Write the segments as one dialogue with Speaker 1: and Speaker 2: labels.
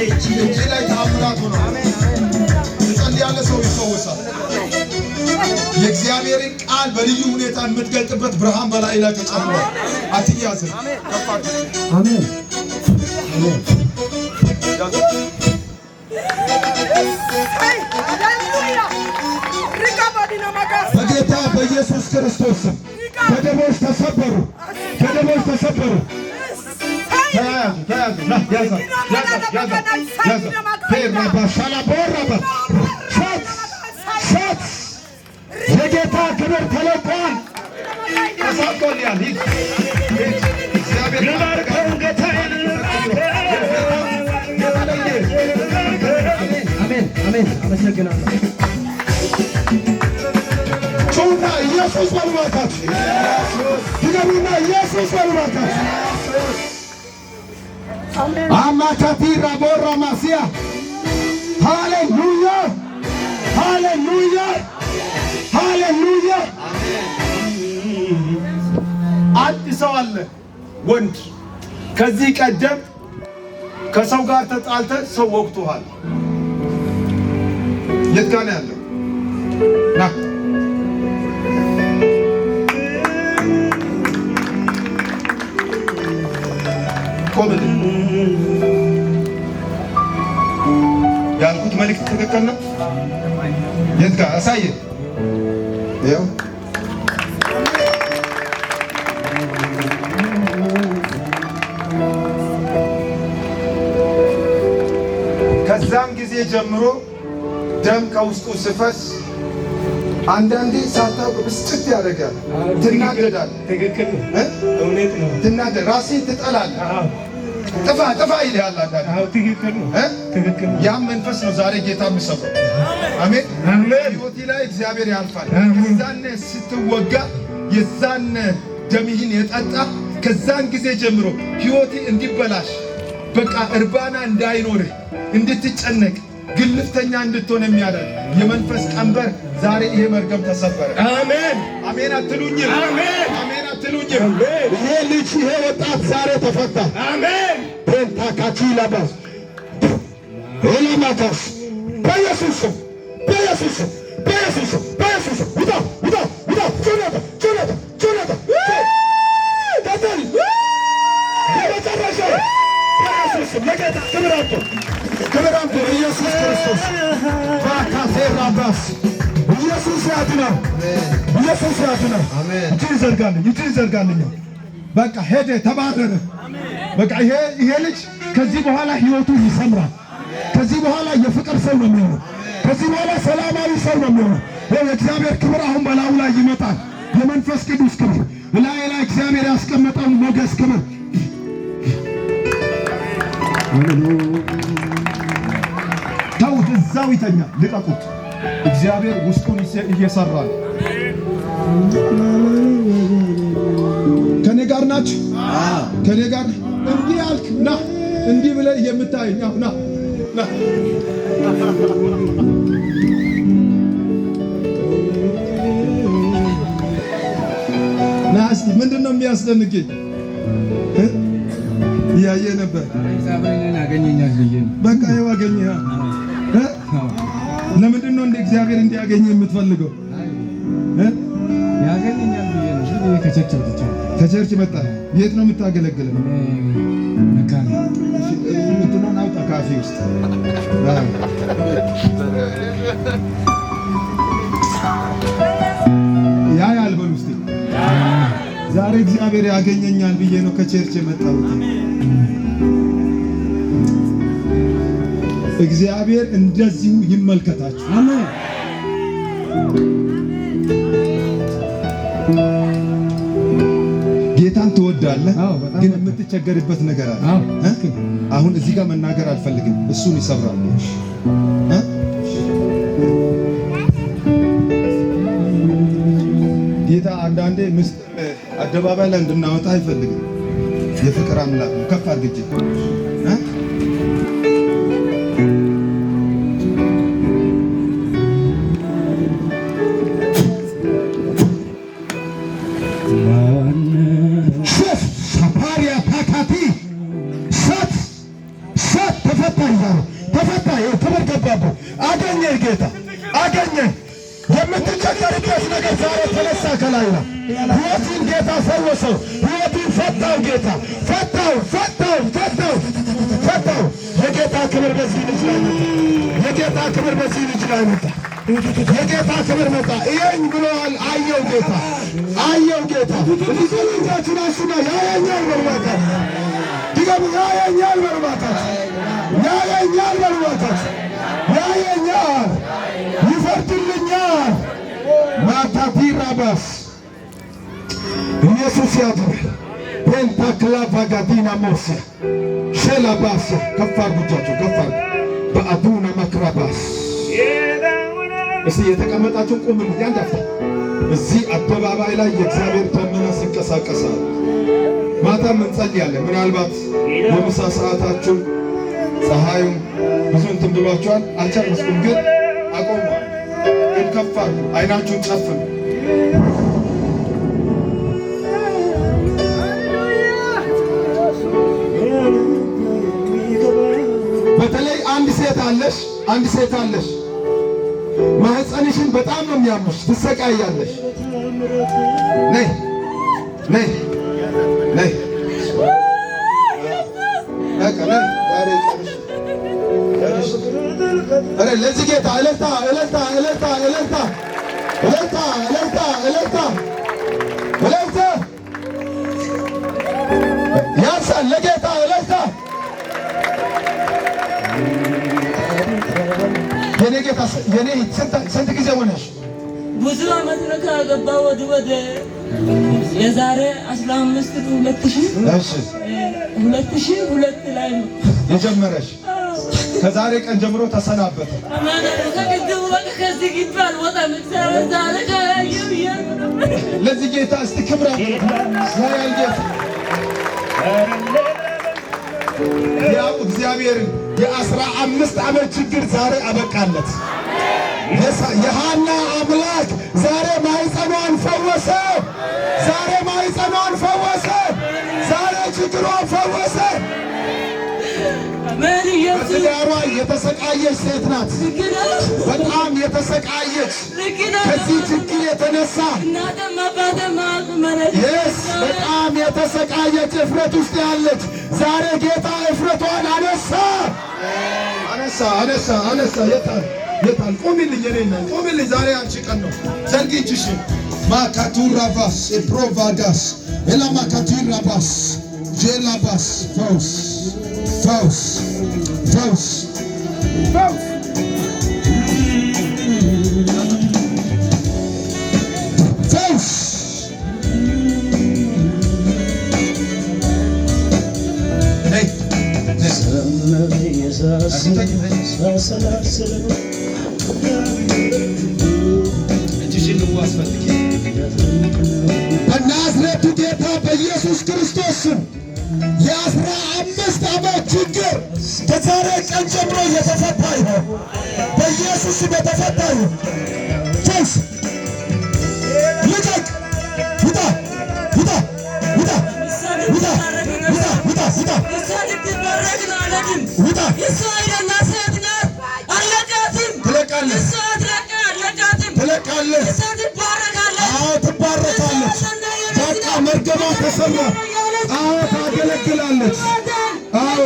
Speaker 1: እጅ ላይ ተአምራት ሆኗል። እንጸልይ ያለ ሰው ይፈወሳል። የእግዚአብሔርን ቃል በልዩ ሁኔታ የምትገልጥበት ብርሃን በላይ ላይ ተጨምሯል። አትያዝም።
Speaker 2: አሜን አሜን። በጌታ በኢየሱስ ክርስቶስ ገደቦች ተሰበሩ፣ ገደቦች ተሰበሩ። ተያዙ ተያዙ። ያዛ የጌታ ክብር ተለቋል፣ ተሳክቶልኛል። ልባርከው ጌታዬን። አሜን አሜን። አመሰግናለሁ። ጩና ኢየሱስ በልባካት ድገሙና ኢየሱስ በልባካት አማካቲ ራቦራ ማሲያ ሃሌሉያ ሃሌሉያ ሃሌሉያ። አንድ ሰው አለ ወንድ፣ ከዚህ ቀደም ከሰው ጋር ተጣልተ ሰው ወቅቶሃል። የት ጋር ነው ያለው? ና ቆምልኝ። ያልኩት መልእክት ትክክል ነው? የት ጋር አሳየን። ይኸው ከዛም ጊዜ ጀምሮ ደም ከውስጡ ስፈስ አንዳንዴ ሳታውቅ ብስጭት ያደርጋል። ትናደዳለህ። ትክክል ነው። እውነት ነው። ትናደድ፣ ራስህን ትጠላለህ። ጥፋ ጥፋ ይልሃል አንዳንዴ። ትክክል ነው። ትክክል ነው። ያም መንፈስ ነው ዛሬ ጌታ የሚሰብረው። አሜን አሜን። ሕይወቴ ላይ እግዚአብሔር ያልፋል። የዛን ስትወጋ የዛን ደምህን የጠጣ ከዛን ጊዜ ጀምሮ ሕይወቴ እንዲበላሽ በቃ እርባና እንዳይኖርህ እንድትጨነቅ ግልፍተኛ እንድትሆን የሚያደርግ የመንፈስ ቀንበር ዛሬ ይሄ መርገም ተሰበረ። አሜን አሜን አትሉኝም? አሜን አሜን አትሉኝም? ይሄ ልጅ ይሄ ወጣት ዛሬ ተፈታ። አሜን ፔንታካቺ ለባስ ኤላማካስ በኢየሱስ ስም በኢየሱስ ስም በኢየሱስ ስም በኢየሱስ ስም ውጣ ውጣ ውጣ ጩነታ ጩነታ ጩነታ ታታሪ የመጨረሻ በኢየሱስ ስም ለጌታ ክብራቶ ክብራቶ ኢየሱስ ክርስቶስ ባካሴራባስ ኢየሱስ ያድናል። ኢየሱስ ያድናል። እጅን ዘርጋልኝ፣ እጅን ዘርጋልኝ። በቃ ሄደ፣ ተባረረ። በቃ ይሄ ልጅ ከዚህ በኋላ ህይወቱ ይሰምራል። ከዚህ በኋላ የፍቅር ሰው ነው የሚሆነው። ከዚህ በኋላ ሰላማዊ ሰው ነው የሚሆነው። የእግዚአብሔር ክብር አሁን በላዩ ላይ ይመጣል። የመንፈስ ቅዱስ ክብር ላይ እግዚአብሔር ያስቀመጠውን ሞገስ ክብር ተውት፣ እዛው ይተኛ፣ ልቀቁት። እግዚአብሔር ውስጡን እየሰራ ነው። ከኔ ጋር ናችሁ? ከኔ ጋር እንዲህ አልክ ና እንዲህ ብለህ የምታየኝ ና ና ና እስቲ ምንድን ነው የሚያስደንቀኝ? እያየ ነበር በቃ ይኸው አገኘህ። ለምንድን ነው እንደ እግዚአብሔር እንዲያገኝ የምትፈልገው? ያገኘኛል ብዬ ነው። ከቸርች መጣ። የት ነው የምታገለግለው? መካነ እንትኑን አውጣ ካፌ ውስጥ ያ ያልበል ውስጥ ዛሬ እግዚአብሔር ያገኘኛል ብዬ ነው ከቸርች የመጣሁት። እግዚአብሔር እንደዚሁ ይመልከታችሁ። አሜን። ጌታን ትወዳለህ፣ ግን የምትቸገርበት ነገር አለ። አሁን እዚህ ጋር መናገር አልፈልግም። እሱን ይሰብራል። ጌታ አንዳንዴ ምስጢር አደባባይ ላይ እንድናወጣ አይፈልግም። የፍቅር አምላክ ነው። ከፍ አድርጌ ሰፓሪያ ታካቲ ሰት ተፈታኝ
Speaker 3: ዛሬ ተፈታ። ይኸው ክብር ገባበት። አገኘ ጌታ አገኘ። የምትቸገርበት ነገር ዛሬ ተነሳ ከላይ ነው። ሕይወትን ጌታ ፈወሰው። ሕይወትን ፈታው ጌታ ፈታው ፈታው ፈታው ፈታው። የጌታ ክብር በዚህ ልጅ ላይ መጣ። የጌታ ክብር በዚህ ልጅ ላይ መጣ። የጌታ ክብር መጣ። እየኝ ብለዋል። አየው ጌታ አየው ጌታ። እንዲዘልጃችሁ ናሱና ያየኛል በርባታት ድገሙ። ያየኛል በርባታት ያየኛል በርባታት ያየኛል ይፈርድልኛል። ማታቲራባስ ኢየሱስ ያድናል። ፔንታክላቫ ጋዲና ሞሴ ሸላባስ ከፍ አድርጉ፣ ከፍ አድርጉ። በአዱና መክራባስ እስቲ የተቀመጣችሁ ቁም። ያንዳፍታ እዚህ አደባባይ ላይ የእግዚአብሔር ደመና ሲንቀሳቀሳል። ማታም እንጸልያለን። ምናልባት የምሳ ሰዓታችሁ ፀሐዩም ብዙ እንትን ብሏችኋል፣ አልጨረስኩም፣ ግን አቆሟል። ግን ከፍ አድርጉ፣ አይናችሁን ጨፍኑ። በተለይ አንድ ሴት አለሽ ማህፀንሽን በጣም ነው የሚያምሽ፣ ትሰቃያለሽ። ነይ ነይ ነይ በቃ ነይ። ዛሬ ለዚህ ጌታ እልልታ እልልታ እልልታ እልልታ እልልታ እልልታ እልልታ እልልታ ያንሳል። ለጌታ እልልታ። የኔ ጌታ የኔ ስንት ጊዜ ሆነሽ?
Speaker 4: ብዙ ዓመት ነው ካገባሁ ወደ የዛሬ 15 2002 ላይ ነው
Speaker 3: የጀመረሽ። ከዛሬ ቀን ጀምሮ ተሰናበተ። ለዚህ ጌታ እስቲ ክብር ያያል ጌታ ያው እግዚአብሔርን የ15 ዓመት ችግር ዛሬ አበቃለት። የሃና አምላክ ዛሬ ማኅፀኗን ፈወሰ። ዛሬ ማኅፀኗን ፈወሰ። ዛሬ ችግሯን ፈወሰ። በትዳሯ የተሰቃየች ሴት ናት። በጣም የተሰቃየች ከዚህ ችግር የተነሳ በጣም የተሰቃየች እፍረት ውስጥ ያለች ዛሬ ጌታ እፍረቷን አነሳ አነሳ አነሳ አነሳ። የታል የታል? ቆሚልኝ፣ የኔና ቆሚልኝ። ዛሬ አንቺ ቀን ነው። ዘርጊ እጅሽን። ማካቱራባስ ፕሮቫዳስ ኤላማካቱራባስ ጄላባስ ፈውስ ፈውስ ፈውስ ፈውስ ፈውስ። በናዝሬቱ ጌታ በኢየሱስ ክርስቶስ ስም የ15 ዓመት ችግር ከዛሬ ቀን ጀምሮ የተፈታ ይሁን። በኢየሱስ ስም የተፈታ ይሁን። ፈውስ ልቀቅ! ውጣ! ውጣ! ውጣ! ውጣ! ውጣ! ውጣ! ውጣ! ውጣ! ትለቃለች! ትለቃለች! አዎ ትባረካለች። በቃ መርገሟ ተሰማ። አዎ ታገለግላለች። አዎ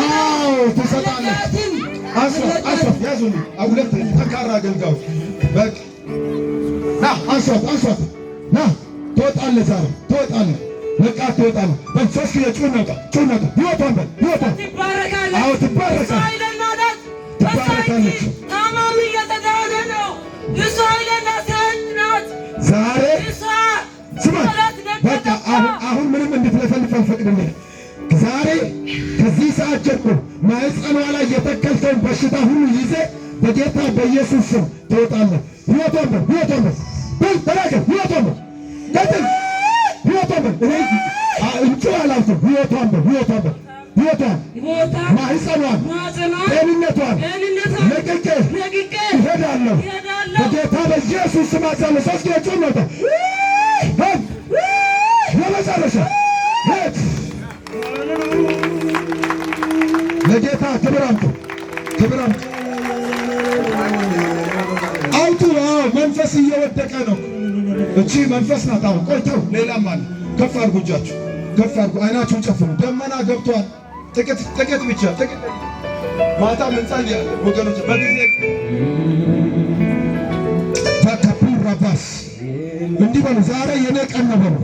Speaker 3: አዎ ትሰጣለች። አንሷት ያዙኝ። ሁለት ጠንካራ አገልጋዮች በቃ ና አንሷት አንሷት። ና ትወጣለች። ዛሬ ትወጣለች። በቃ ትወጣለች። በሶስት ጊዜ ጩኸት ጩኸት ህይወቷን በል ህይወቷን። አዎ ትባረካለች። ትባረካለች። ዛሬ ስማት በቃ አሁን ምንም እንድትለፈልፍ አንፈቅድልህ። ዛሬ ከዚህ ሰዓት ጀምሮ ማኅፀኗ ላይ የተከልከውን በሽታ ሁሉ ይዘህ በጌታ በኢየሱስ ስም ትወጣለህ። ሕይወቷን በል ሕይወቷን በል በል ተናገር። ሕይወቷን በል ቀጥል። ሕይወቷን በል እኔ እንጩ አላልኩም። ሕይወቷን በል ሕይወቷን በል ሕይወቷን ማኅፀኗን ጤንነቷን ለቅቄ እሄዳለሁ በጌታ በኢየሱስ ስም አዛለሁ። ሦስት ጊዜ ጩኸት ነው ለመጨረሻ ክብር አውጡ። መንፈስ እየወደቀ ነው። እቺ መንፈስ ናት። አሁን ቆይተው ሌላም አለ። ከፍ አድርጉ፣ እጃችሁ ከፍ አድርጉ፣ አይናችሁን ጨፍኑ። ደመና ገብቷል። ጥቂት ብቻ ጥቂት። ማታ እንጸልያለን ወገኖች። በጊዜ ተከቡ ረባስ እንዲህ በሉ። ዛሬ የኔ ቀን ነው በሉ።